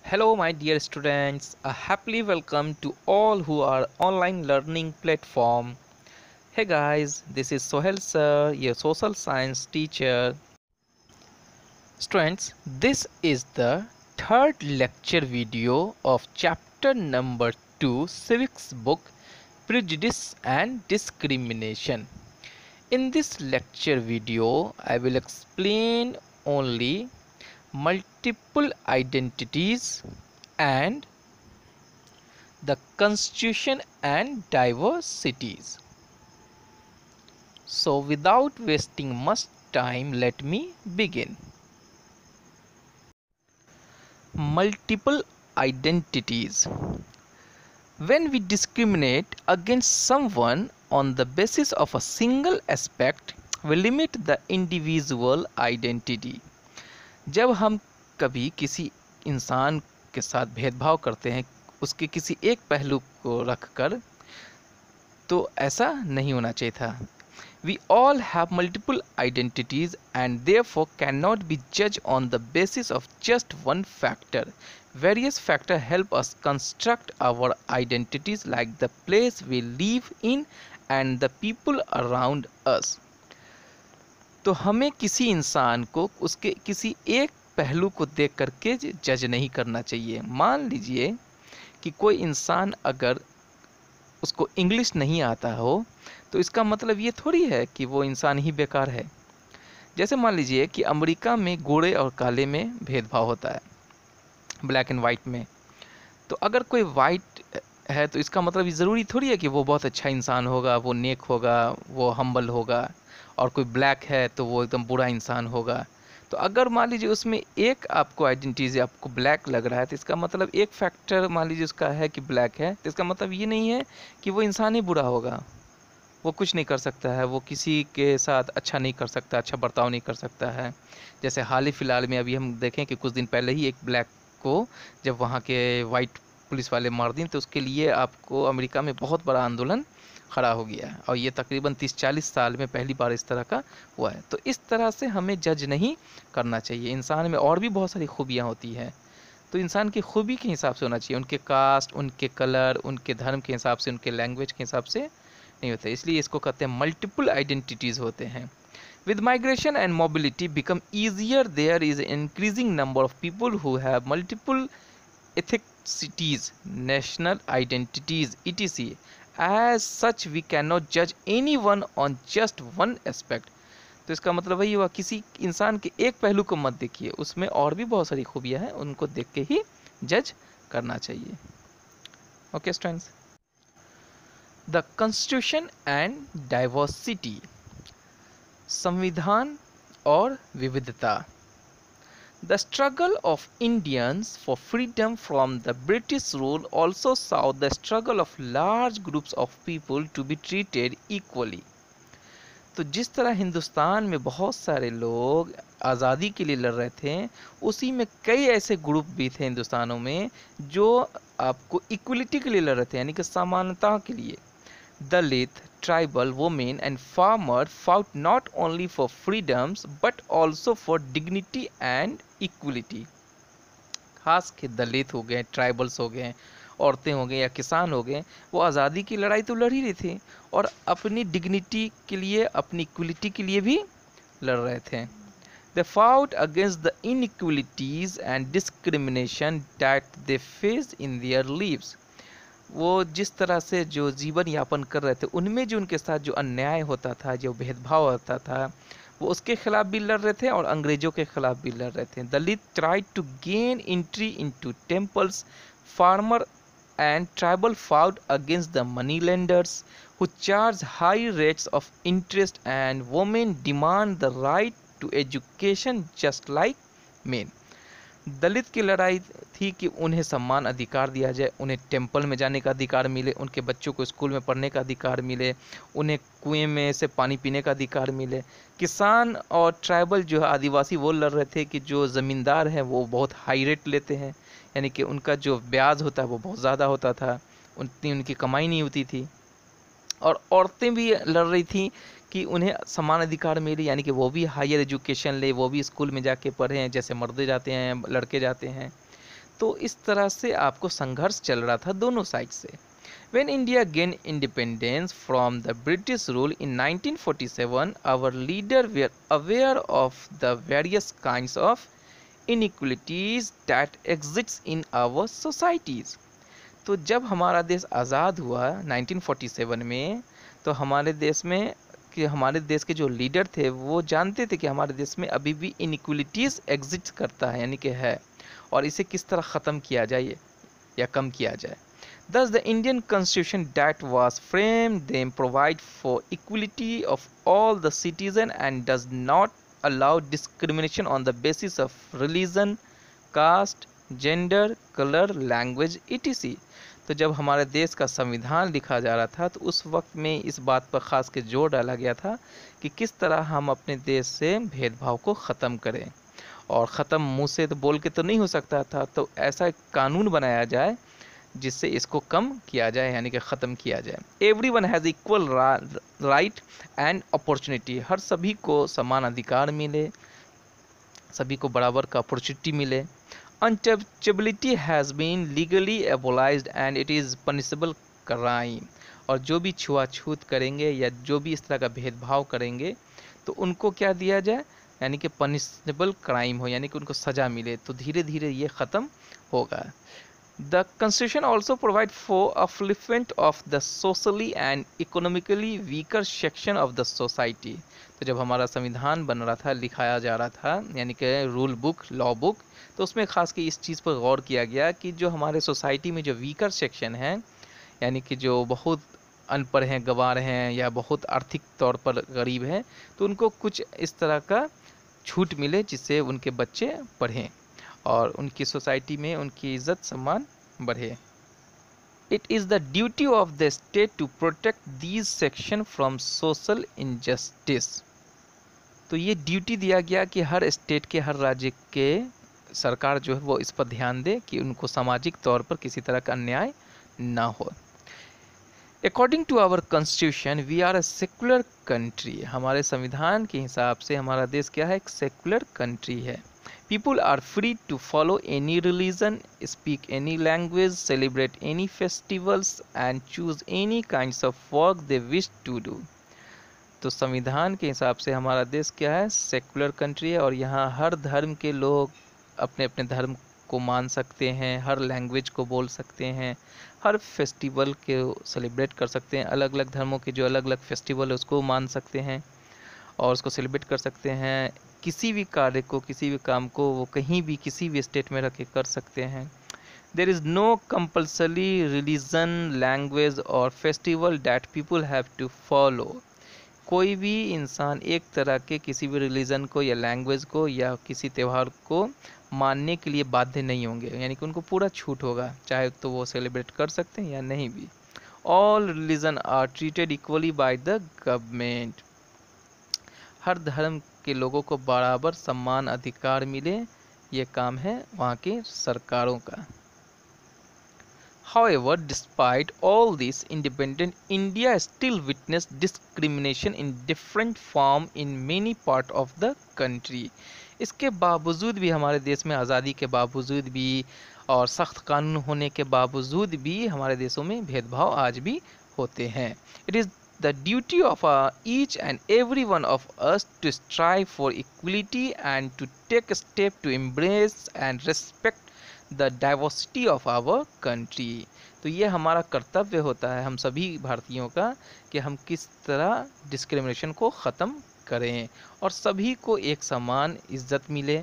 Hello, my dear students. A happily welcome to all who are online learning platform. Hey guys, this is Sohel sir, your social science teacher. Students, this is the third lecture video of chapter number 2, Civics book, Prejudice and Discrimination. In this lecture video, I will explain only multiple identities and the constitution and diversities. So without wasting much time, let me begin. Multiple identities. When we discriminate against someone on the basis of a single aspect, we limit the individual identity. जब हम कभी किसी इंसान के साथ भेदभाव करते हैं उसके किसी एक पहलू को रखकर, तो ऐसा नहीं होना चाहिए था. We all have multiple identities and therefore cannot be judged on the basis of just one factor. Various factors help us construct our identities, like the place we live in and the people around us. तो हमें किसी इंसान को उसके किसी एक पहलू को देख करके जज नहीं करना चाहिए. मान लीजिए कि कोई इंसान अगर उसको इंग्लिश नहीं आता हो, तो इसका मतलब ये थोड़ी है कि वो इंसान ही बेकार है. जैसे मान लीजिए कि अमेरिका में गोरे और काले में भेदभाव होता है, ब्लैक एंड वाइट में. तो अगर कोई वाइट है तो इसका मतलब ये ज़रूरी थोड़ी है कि वो बहुत अच्छा इंसान होगा, वो नेक होगा, वो हम्बल होगा. और कोई ब्लैक है तो वो एकदम बुरा इंसान होगा. तो अगर मान लीजिए उसमें एक आपको आइडेंटिटी आपको ब्लैक लग रहा है, तो इसका मतलब एक फैक्टर मान लीजिए उसका है कि ब्लैक है, तो इसका मतलब ये नहीं है कि वो इंसान ही बुरा होगा. वो कुछ नहीं कर सकता है, वो किसी के साथ अच्छा नहीं कर सकता, अच्छा बर्ताव नहीं कर सकता है. जैसे हाल ही फ़िलहाल में अभी हम देखें कि कुछ दिन पहले ही एक ब्लैक को जब वहाँ के वाइट पुलिस वाले मार दिए, तो उसके लिए आपको अमेरिका में बहुत बड़ा आंदोलन खड़ा हो गया है. और ये तकरीबन 30-40 साल में पहली बार इस तरह का हुआ है. तो इस तरह से हमें जज नहीं करना चाहिए. इंसान में और भी बहुत सारी खूबियाँ होती हैं, तो इंसान की खूबी के हिसाब से होना चाहिए. उनके कास्ट, उनके कलर, उनके धर्म के हिसाब से, उनके लैंग्वेज के हिसाब से नहीं होते. इसलिए इसको कहते हैं मल्टीपल आइडेंटिटीज़ होते हैं. With migration and mobility become easier, there is an increasing number of people who have multiple ethnicities, national identities, etc. As such, we cannot judge anyone on just one aspect. तो इसका मतलब वही हुआ, किसी इंसान के एक पहलू को मत देखिए, उसमें और भी बहुत सारी खूबियाँ हैं, उनको देख के ही जज करना चाहिए. Okay students. The constitution and diversity. संविधान और विविधता. The struggle of Indians for freedom from the British rule also saw the struggle of large groups of people to be treated equally. तो जिस तरह हिंदुस्तान में बहुत सारे लोग आज़ादी के लिए लड़ रहे थे, उसी में कई ऐसे ग्रुप भी थे हिंदुस्तानों में जो आपको इक्वलिटी के लिए लड़ रहे थे, यानी कि समानता के लिए. Dalit, tribal, women and farmers fought not only for freedoms but also for dignity and equality. खास के दलित हो गए, ट्राइबल्स हो गए, औरतें हो गए या किसान हो गए, वो आज़ादी की लड़ाई तो लड़ ही रहे थे और अपनी डिग्निटी के लिए, अपनी इक्वलिटी के लिए भी लड़ रहे थे. They fought against the inequalities and discrimination that they faced in their lives. वो जिस तरह से जो जीवन यापन कर रहे थे, उनमें जो उनके साथ जो अन्याय होता था, जो भेदभाव होता था, वो उसके खिलाफ भी लड़ रहे थे और अंग्रेज़ों के खिलाफ भी लड़ रहे थे. Dalit tried to gain entry into temples. Farmer and tribal fought against the money lenders who charge high rates of interest. And women demand the right to education just like men. Dalit की लड़ाई थी कि उन्हें सम्मान अधिकार दिया जाए, उन्हें टेम्पल में जाने का अधिकार मिले, उनके बच्चों को स्कूल में पढ़ने का अधिकार मिले, उन्हें कुएं में से पानी पीने का अधिकार मिले. किसान और ट्राइबल जो है आदिवासी, वो लड़ रहे थे कि जो ज़मींदार हैं वो बहुत हाई रेट लेते हैं, यानी कि उनका जो ब्याज होता है वो बहुत ज़्यादा होता था, उतनी उनकी कमाई नहीं होती थी. और औरतें भी लड़ रही थी कि उन्हें समान अधिकार मिले, यानी कि वो भी हायर एजुकेशन ले, वो भी स्कूल में जाके पढ़ें जैसे मर्द जाते हैं, लड़के जाते हैं. तो इस तरह से आपको संघर्ष चल रहा था दोनों साइड से। When India gained independence from the British rule in 1947, our leaders were aware of the various kinds of inequalities that exists in our societies. तो जब हमारा देश आज़ाद हुआ 1947 में, तो हमारे देश के जो लीडर थे वो जानते थे कि हमारे देश में अभी भी इनइक्वलिटीज़ एग्जिस्ट करता है, यानी कि है, और इसे किस तरह ख़त्म किया जाए या कम किया जाए। Thus, the Indian Constitution that was framed then provide for equality of all the citizens and does not allow discrimination on the basis of religion, caste, gender, color, language, etc. तो जब हमारे देश का संविधान लिखा जा रहा था तो उस वक्त में इस बात पर ख़ास के जोर डाला गया था कि किस तरह हम अपने देश से भेदभाव को ख़त्म करें, और ख़त्म मुँह से तो बोल के तो नहीं हो सकता था, तो ऐसा एक कानून बनाया जाए जिससे इसको कम किया जाए, यानी कि ख़त्म किया जाए। Everyone has equal right and opportunity, हर सभी को समान अधिकार मिले, सभी को बराबर का अपॉर्चुनिटी मिले। Untouchability has been legally abolished and it is punishable crime, और जो भी छुआछूत करेंगे या जो भी इस तरह का भेदभाव करेंगे तो उनको क्या दिया जाए, यानी कि पनिशेबल क्राइम हो, यानी कि उनको सज़ा मिले, तो धीरे धीरे ये ख़त्म होगा। The Constitution also provides for upliftment of the socially and economically weaker section of the society. तो जब हमारा संविधान बन रहा था, लिखाया जा रहा था, यानी कि रूल बुक, लॉ बुक, तो उसमें खास के इस चीज़ पर गौर किया गया कि जो हमारे सोसाइटी में जो वीकर सेक्शन है, यानी कि जो बहुत अनपढ़ हैं, गंवार हैं या बहुत आर्थिक तौर पर गरीब हैं, तो उनको कुछ इस तरह का छूट मिले जिससे उनके बच्चे पढ़ें और उनकी सोसाइटी में उनकी इज़्ज़त सम्मान बढ़े। It is the duty of the state to protect these section from social injustice. तो ये ड्यूटी दिया गया कि हर स्टेट के, हर राज्य के सरकार जो है वो इस पर ध्यान दे कि उनको सामाजिक तौर पर किसी तरह का अन्याय ना हो। According to our constitution we are a secular country. हमारे संविधान के हिसाब से हमारा देश क्या है, एक सेकुलर कंट्री है। People are free to follow any religion, speak any language, celebrate any festivals and choose any kinds of work they wish to do. तो संविधान के हिसाब से हमारा देश क्या है, सेकुलर कंट्री है, और यहाँ हर धर्म के लोग अपने अपने धर्म को मान सकते हैं, हर लैंग्वेज को बोल सकते हैं, हर फेस्टिवल के सेलिब्रेट कर सकते हैं, अलग अलग धर्मों के जो अलग अलग फेस्टिवल है उसको मान सकते हैं और उसको सेलिब्रेट कर सकते हैं। किसी भी कार्य को, किसी भी काम को वो कहीं भी किसी भी स्टेट में रख के कर सकते हैं। There is no compulsory religion, language और festival that people have to follow. कोई भी इंसान एक तरह के किसी भी रिलीजन को या लैंग्वेज को या किसी त्यौहार को मानने के लिए बाध्य नहीं होंगे, यानी कि उनको पूरा छूट होगा, चाहे तो वो सेलिब्रेट कर सकते हैं या नहीं भी। All religion are treated equally by the government. हर धर्म के लोगों को बराबर सम्मान अधिकार मिले, ये काम है वहाँ की सरकारों का। However, despite all this, independent India still witnessed discrimination in different form in many part of the country. इसके बावजूद भी, हमारे देश में आज़ादी के बावजूद भी और सख्त कानून होने के बावजूद भी हमारे देशों में भेदभाव आज भी होते हैं। It is the duty of each and every one of us to strive for equality and to take a step to embrace and respect the diversity of our country. तो ये हमारा कर्तव्य होता है हम सभी भारतीयों का कि हम किस तरह डिस्क्रिमिनेशन को ख़त्म करें और सभी को एक समान इज़्ज़त मिले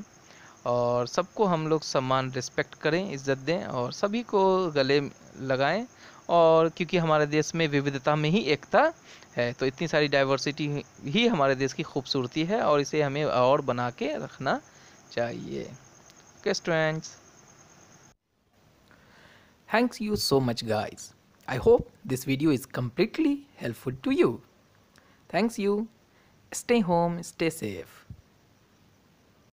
और सबको हम लोग समान रिस्पेक्ट करें, इज़्ज़त दें और सभी को गले लगाएं। और क्योंकि हमारे देश में विविधता में ही एकता है, तो इतनी सारी डाइवर्सिटी ही हमारे देश की खूबसूरती है और इसे हमें और बना के रखना चाहिए। Okay students, thanks you so much guys. I hope this video is completely helpful to you. Thanks you. Stay home, stay safe.